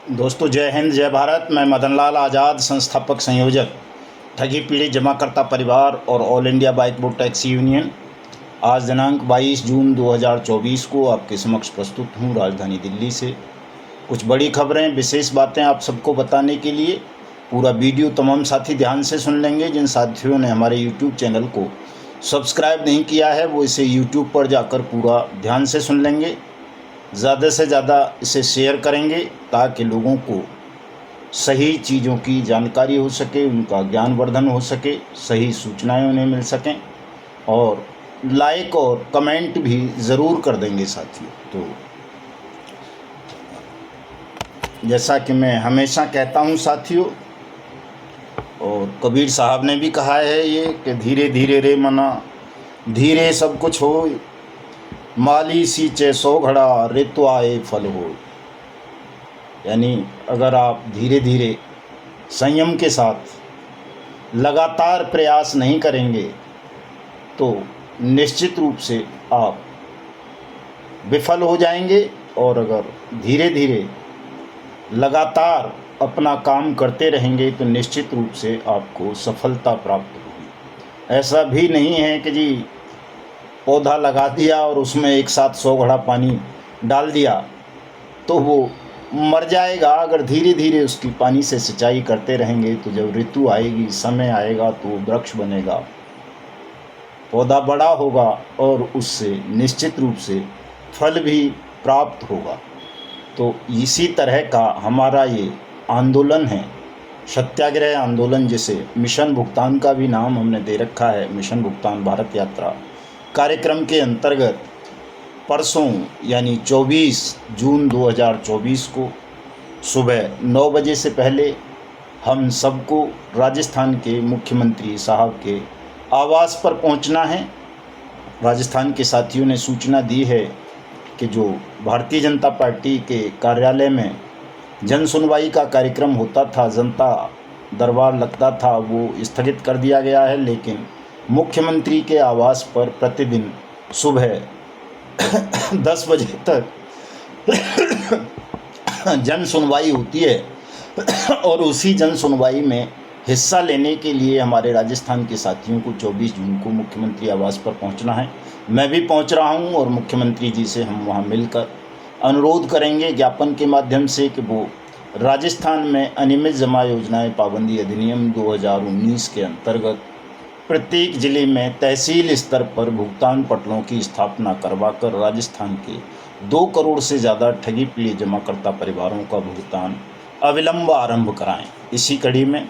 दोस्तों, जय हिंद, जय भारत। मैं मदन लाल आज़ाद, संस्थापक संयोजक ठगी पीड़ित जमाकर्ता परिवार और all India bike board taxi union, आज दिनांक 22 जून 2024 को आपके समक्ष प्रस्तुत हूँ राजधानी दिल्ली से। कुछ बड़ी खबरें, विशेष बातें आप सबको बताने के लिए पूरा वीडियो तमाम साथी ध्यान से सुन लेंगे। जिन साथियों ने हमारे यूट्यूब चैनल को सब्सक्राइब नहीं किया है वो इसे यूट्यूब पर जाकर पूरा ध्यान से सुन लेंगे। ज़्यादा से ज़्यादा इसे शेयर करेंगे ताकि लोगों को सही चीज़ों की जानकारी हो सके, उनका ज्ञानवर्धन हो सके, सही सूचनाएं उन्हें मिल सकें। और लाइक और कमेंट भी ज़रूर कर देंगे साथियों। तो जैसा कि मैं हमेशा कहता हूं साथियों, और कबीर साहब ने भी कहा है ये कि धीरे धीरे रे मना, धीरे सब कुछ हो, माली सींचे सौ घड़ा, ऋतु आए फल हो। यानी अगर आप धीरे धीरे संयम के साथ लगातार प्रयास नहीं करेंगे तो निश्चित रूप से आप विफल हो जाएंगे, और अगर धीरे धीरे लगातार अपना काम करते रहेंगे तो निश्चित रूप से आपको सफलता प्राप्त होगी। ऐसा भी नहीं है कि जी पौधा लगा दिया और उसमें एक साथ 100 घड़ा पानी डाल दिया तो वो मर जाएगा। अगर धीरे धीरे उसकी पानी से सिंचाई करते रहेंगे तो जब ऋतु आएगी, समय आएगा तो वो वृक्ष बनेगा, पौधा बड़ा होगा और उससे निश्चित रूप से फल भी प्राप्त होगा। तो इसी तरह का हमारा ये आंदोलन है, सत्याग्रह आंदोलन, जिसे मिशन भुगतान का भी नाम हमने दे रखा है, मिशन भुगतान भारत यात्रा कार्यक्रम के अंतर्गत परसों यानी 24 जून 2024 को सुबह 9 बजे से पहले हम सबको राजस्थान के मुख्यमंत्री साहब के आवास पर पहुंचना है। राजस्थान के साथियों ने सूचना दी है कि जो भारतीय जनता पार्टी के कार्यालय में जन सुनवाई का कार्यक्रम होता था, जनता दरबार लगता था, वो स्थगित कर दिया गया है। लेकिन मुख्यमंत्री के आवास पर प्रतिदिन सुबह 10 बजे तक जन सुनवाई होती है और उसी जन सुनवाई में हिस्सा लेने के लिए हमारे राजस्थान के साथियों को 24 जून को मुख्यमंत्री आवास पर पहुंचना है। मैं भी पहुंच रहा हूं और मुख्यमंत्री जी से हम वहां मिलकर अनुरोध करेंगे ज्ञापन के माध्यम से कि वो राजस्थान में अनियमित जमा योजनाएं पाबंदी अधिनियम 2019 के अंतर्गत प्रत्येक जिले में तहसील स्तर पर भुगतान पटलों की स्थापना करवाकर राजस्थान के 2 करोड़ से ज़्यादा ठगी पीड़ित जमाकर्ता परिवारों का भुगतान अविलंब आरंभ कराएं। इसी कड़ी में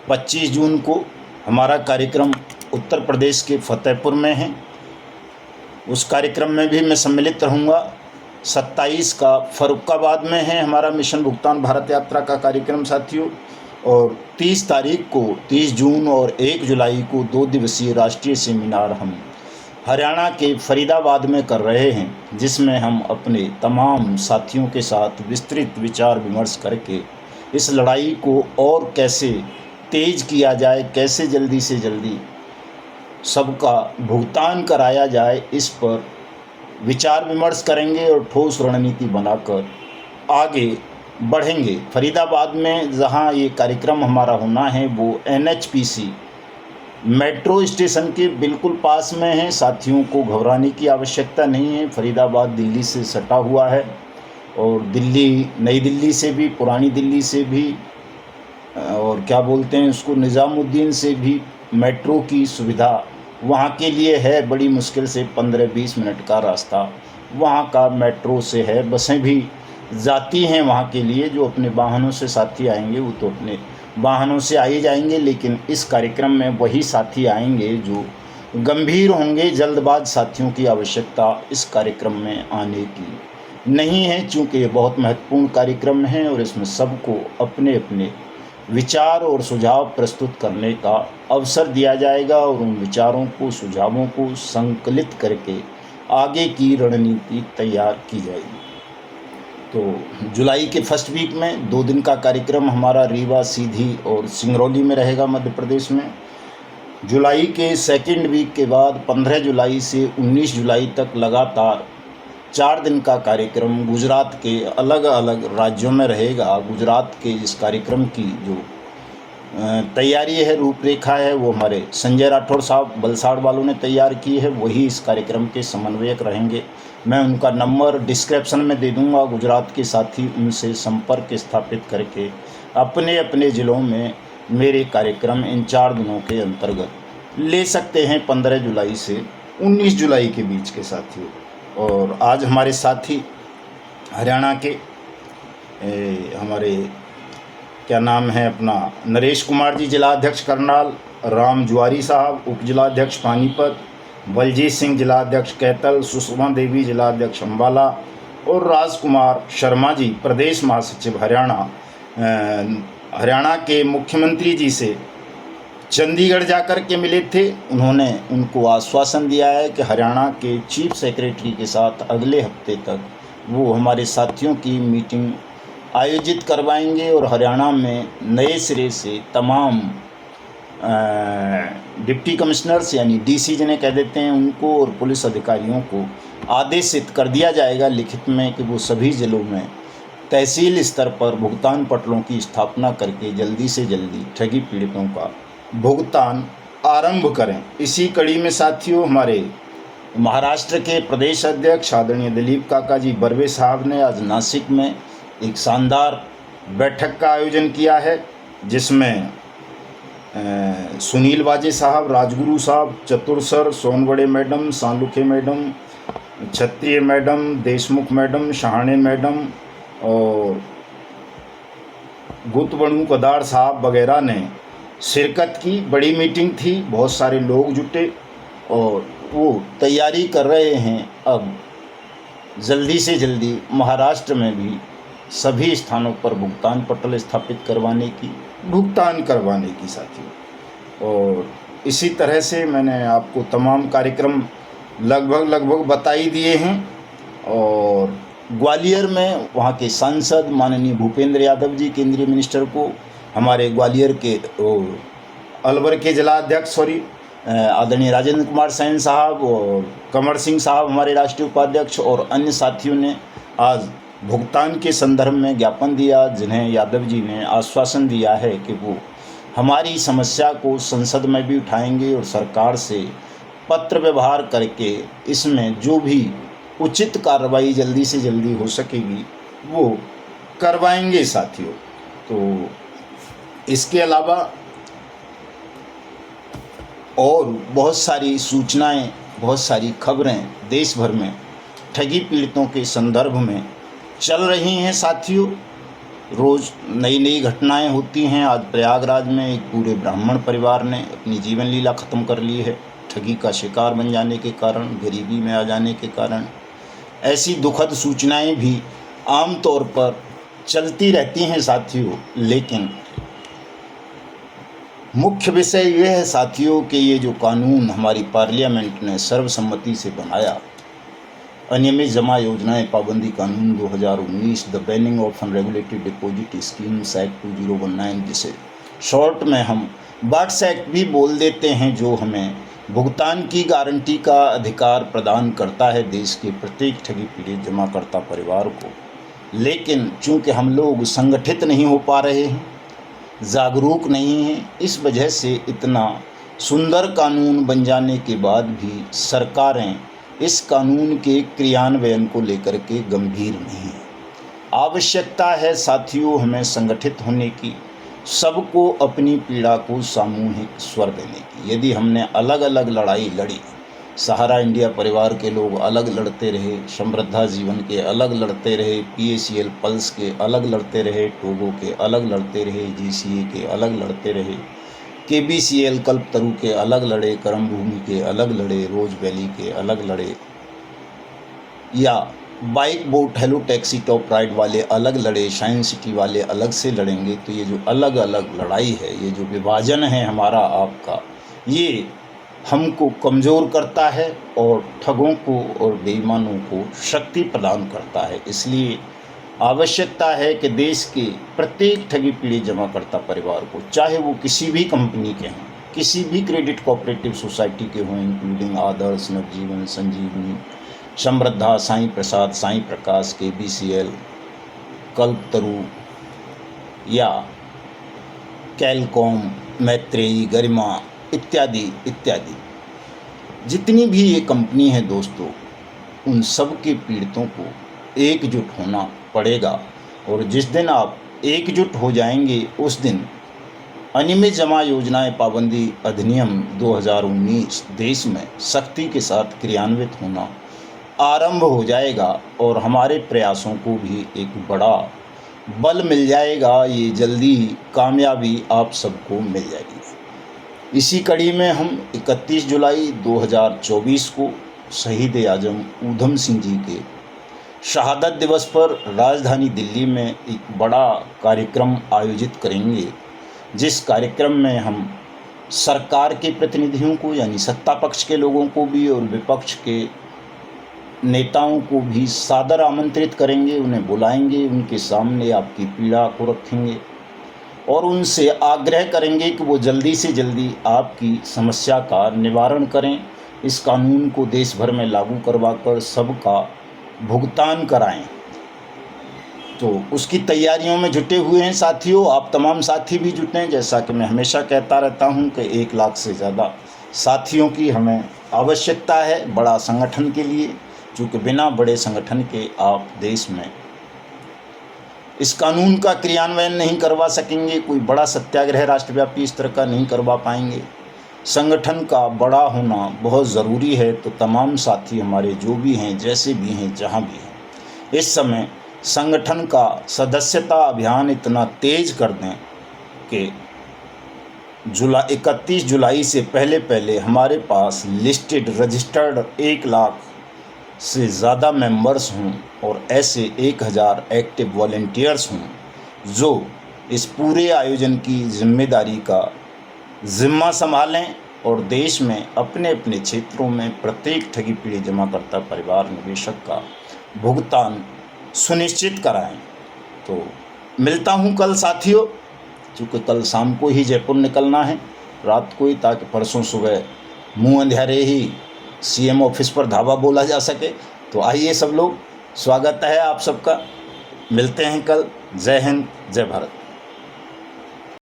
25 जून को हमारा कार्यक्रम उत्तर प्रदेश के फतेहपुर में है, उस कार्यक्रम में भी मैं सम्मिलित रहूँगा। 27 का फर्रुखाबाद में है हमारा मिशन भुगतान भारत यात्रा का कार्यक्रम साथियों, और 30 तारीख को 30 जून और 1 जुलाई को 2 दिवसीय राष्ट्रीय सेमिनार हम हरियाणा के फरीदाबाद में कर रहे हैं, जिसमें हम अपने तमाम साथियों के साथ विस्तृत विचार विमर्श करके इस लड़ाई को और कैसे तेज किया जाए, कैसे जल्दी से जल्दी सबका भुगतान कराया जाए, इस पर विचार विमर्श करेंगे और ठोस रणनीति बनाकर आगे बढ़ेंगे। फरीदाबाद में जहां ये कार्यक्रम हमारा होना है वो NHPC मेट्रो स्टेशन के बिल्कुल पास में है। साथियों को घबराने की आवश्यकता नहीं है। फरीदाबाद दिल्ली से सटा हुआ है और दिल्ली, नई दिल्ली से भी, पुरानी दिल्ली से भी, और क्या बोलते हैं उसको, निज़ामुद्दीन से भी मेट्रो की सुविधा वहाँ के लिए है। बड़ी मुश्किल से 15-20 मिनट का रास्ता वहाँ का मेट्रो से है। बसें भी जाती हैं वहाँ के लिए। जो अपने वाहनों से साथी आएंगे वो तो अपने वाहनों से आ ही जाएंगे, लेकिन इस कार्यक्रम में वही साथी आएंगे जो गंभीर होंगे। जल्दबाज साथियों की आवश्यकता इस कार्यक्रम में आने की नहीं है, चूँकि ये बहुत महत्वपूर्ण कार्यक्रम है और इसमें सबको अपने अपने विचार और सुझाव प्रस्तुत करने का अवसर दिया जाएगा और उन विचारों को, सुझावों को संकलित करके आगे की रणनीति तैयार की जाएगी। तो जुलाई के फर्स्ट वीक में 2 दिन का कार्यक्रम हमारा रीवा, सीधी और सिंगरौली में रहेगा, मध्य प्रदेश में। जुलाई के सेकेंड वीक के बाद 15 जुलाई से 19 जुलाई तक लगातार 4 दिन का कार्यक्रम गुजरात के अलग अलग राज्यों में रहेगा। गुजरात के इस कार्यक्रम की जो तैयारी है, रूपरेखा है, वो हमारे संजय राठौड़ साहब वलसाड़ वालों ने तैयार की है। वही इस कार्यक्रम के समन्वयक रहेंगे। मैं उनका नंबर डिस्क्रिप्शन में दे दूंगा। गुजरात के साथी उनसे संपर्क स्थापित करके अपने अपने ज़िलों में मेरे कार्यक्रम इन 4 दिनों के अंतर्गत ले सकते हैं, 15 जुलाई से 19 जुलाई के बीच के साथियों। और आज हमारे साथी हरियाणा के हमारे क्या नाम है अपना, नरेश कुमार जी जिला अध्यक्ष करनाल, राम जुआरी साहब उप जिलाध्यक्ष पानीपत, बलजीत सिंह जिलाध्यक्ष कैथल, सुषमा देवी जिलाध्यक्ष अम्बाला और राजकुमार शर्मा जी प्रदेश महासचिव हरियाणा। हरियाणा के मुख्यमंत्री जी से चंडीगढ़ जाकर के मिले थे। उन्होंने उनको आश्वासन दिया है कि हरियाणा के चीफ सेक्रेटरी के साथ अगले हफ्ते तक वो हमारे साथियों की मीटिंग आयोजित करवाएंगे और हरियाणा में नए सिरे से तमाम डिप्टी कमिश्नर्स यानी डीसी जिन्हें कह देते हैं उनको और पुलिस अधिकारियों को आदेशित कर दिया जाएगा लिखित में कि वो सभी ज़िलों में तहसील स्तर पर भुगतान पटलों की स्थापना करके जल्दी से जल्दी ठगी पीड़ितों का भुगतान आरंभ करें। इसी कड़ी में साथियों हमारे महाराष्ट्र के प्रदेश अध्यक्ष आदरणीय दिलीप काका जी बर्वे साहब ने आज नासिक में एक शानदार बैठक का आयोजन किया है, जिसमें सुनील वाजे साहब, राजगुरु साहब, Chatur sir, Sonawade madam, Salunkhe madam, Chhattiya madam, Deshmukh madam, Shahane madam और गुतबणु कदार साहब वगैरह ने शिरकत की। बड़ी मीटिंग थी, बहुत सारे लोग जुटे और वो तैयारी कर रहे हैं अब जल्दी से जल्दी महाराष्ट्र में भी सभी स्थानों पर भुगतान पटल स्थापित करवाने की, भुगतान करवाने की साथियों। और इसी तरह से मैंने आपको तमाम कार्यक्रम लगभग बता ही दिए हैं। और ग्वालियर में वहाँ के सांसद माननीय भूपेंद्र यादव जी केंद्रीय मिनिस्टर को, हमारे ग्वालियर के अलवर के जिला अध्यक्ष आदरणीय राजेंद्र कुमार सैन साहब और कंवर सिंह साहब हमारे राष्ट्रीय उपाध्यक्ष और अन्य साथियों ने आज भुगतान के संदर्भ में ज्ञापन दिया, जिन्हें यादव जी ने आश्वासन दिया है कि वो हमारी समस्या को संसद में भी उठाएंगे और सरकार से पत्र व्यवहार करके इसमें जो भी उचित कार्रवाई जल्दी से जल्दी हो सकेगी वो करवाएंगे साथियों। तो इसके अलावा और बहुत सारी सूचनाएं, बहुत सारी खबरें देश भर में ठगी पीड़ितों के संदर्भ में चल रही हैं साथियों। रोज़ नई नई घटनाएं होती हैं। आज प्रयागराज में एक पूरे ब्राह्मण परिवार ने अपनी जीवन लीला ख़त्म कर ली है, ठगी का शिकार बन जाने के कारण, गरीबी में आ जाने के कारण। ऐसी दुखद सूचनाएं भी आम तौर पर चलती रहती हैं साथियों। लेकिन मुख्य विषय यह है साथियों कि ये जो कानून हमारी पार्लियामेंट ने सर्वसम्मति से बनाया, अनियमित जमा योजनाएं पाबंदी कानून 2019, the banning of unregulated deposit schemes act 2019, जिसे शॉर्ट में हम बाट्स एक्ट भी बोल देते हैं, जो हमें भुगतान की गारंटी का अधिकार प्रदान करता है देश के प्रत्येक ठगी पीड़ित जमाकर्ता परिवार को। लेकिन चूंकि हम लोग संगठित नहीं हो पा रहे हैं, जागरूक नहीं हैं, इस वजह से इतना सुंदर कानून बन जाने के बाद भी सरकारें इस कानून के क्रियान्वयन को लेकर के गंभीर नहीं हैं। आवश्यकता है साथियों हमें संगठित होने की, सबको अपनी पीड़ा को सामूहिक स्वर देने की। यदि हमने अलग अलग लड़ाई लड़ी, सहारा इंडिया परिवार के लोग अलग लड़ते रहे, समृद्धा जीवन के अलग लड़ते रहे, PACL पल्स के अलग लड़ते रहे, टोगो के अलग लड़ते रहे, GCA के अलग लड़ते रहे, KBCL कल्पतरू के अलग लड़े, कर्म भूमि के अलग लड़े, रोज वैली के अलग लड़े, या bike boat hello taxi top ride वाले अलग लड़े, शाइन सिटी वाले अलग से लड़ेंगे, तो ये जो अलग अलग लड़ाई है, ये जो विभाजन है हमारा आपका, ये हमको कमज़ोर करता है और ठगों को और बेईमानों को शक्ति प्रदान करता है। इसलिए आवश्यकता है कि देश के प्रत्येक ठगी पीड़ित जमाकर्ता परिवार को, चाहे वो किसी भी कंपनी के हों, किसी भी क्रेडिट कोऑपरेटिव सोसाइटी के हों, इंक्लूडिंग आदर्श, नवजीवन, संजीवनी, समृद्धा, साईं प्रसाद, साईं प्रकाश, KBCL, कल्पतरु या कैलकॉम, मैत्रेयी, गरिमा इत्यादि इत्यादि, जितनी भी ये कंपनी है दोस्तों, उन सब के पीड़ितों को एकजुट होना पड़ेगा। और जिस दिन आप एकजुट हो जाएंगे उस दिन अनियमित जमा योजनाएं पाबंदी अधिनियम 2019 देश में सख्ती के साथ क्रियान्वित होना आरंभ हो जाएगा और हमारे प्रयासों को भी एक बड़ा बल मिल जाएगा। ये जल्दी ही कामयाबी आप सबको मिल जाएगी। इसी कड़ी में हम 31 जुलाई 2024 को शहीद आजम ऊधम सिंह जी के शहादत दिवस पर राजधानी दिल्ली में एक बड़ा कार्यक्रम आयोजित करेंगे, जिस कार्यक्रम में हम सरकार के प्रतिनिधियों को यानी सत्ता पक्ष के लोगों को भी और विपक्ष के नेताओं को भी सादर आमंत्रित करेंगे, उन्हें बुलाएंगे, उनके सामने आपकी पीड़ा को रखेंगे और उनसे आग्रह करेंगे कि वो जल्दी से जल्दी आपकी समस्या का निवारण करें, इस कानून को देश भर में लागू करवाकर सबका भुगतान कराएं। तो उसकी तैयारियों में जुटे हुए हैं साथियों। आप तमाम साथी भी जुटें। जैसा कि मैं हमेशा कहता रहता हूं कि 1 लाख से ज़्यादा साथियों की हमें आवश्यकता है बड़ा संगठन के लिए, क्योंकि बिना बड़े संगठन के आप देश में इस कानून का क्रियान्वयन नहीं करवा सकेंगे। कोई बड़ा सत्याग्रह राष्ट्रव्यापी इस तरह का नहीं करवा पाएंगे। संगठन का बड़ा होना बहुत ज़रूरी है। तो तमाम साथी हमारे जो भी हैं, जैसे भी हैं, जहाँ भी हैं, इस समय संगठन का सदस्यता अभियान इतना तेज कर दें कि 31 जुलाई से पहले पहले हमारे पास लिस्टेड रजिस्टर्ड 1 लाख से ज़्यादा मेंबर्स हों और ऐसे 1000 एक्टिव वॉलंटियर्स हों जो इस पूरे आयोजन की जिम्मेदारी का जिम्मा संभालें और देश में अपने अपने क्षेत्रों में प्रत्येक ठगी पीढ़ी जमाकर्ता परिवार निवेशक का भुगतान सुनिश्चित कराएं। तो मिलता हूं कल साथियों, क्योंकि कल शाम को ही जयपुर निकलना है, रात को ही, ताकि परसों सुबह मुँह अंधेरे ही CM ऑफिस पर धावा बोला जा सके। तो आइए सब लोग, स्वागत है आप सबका। मिलते हैं कल। जय हिंद, जय भारत।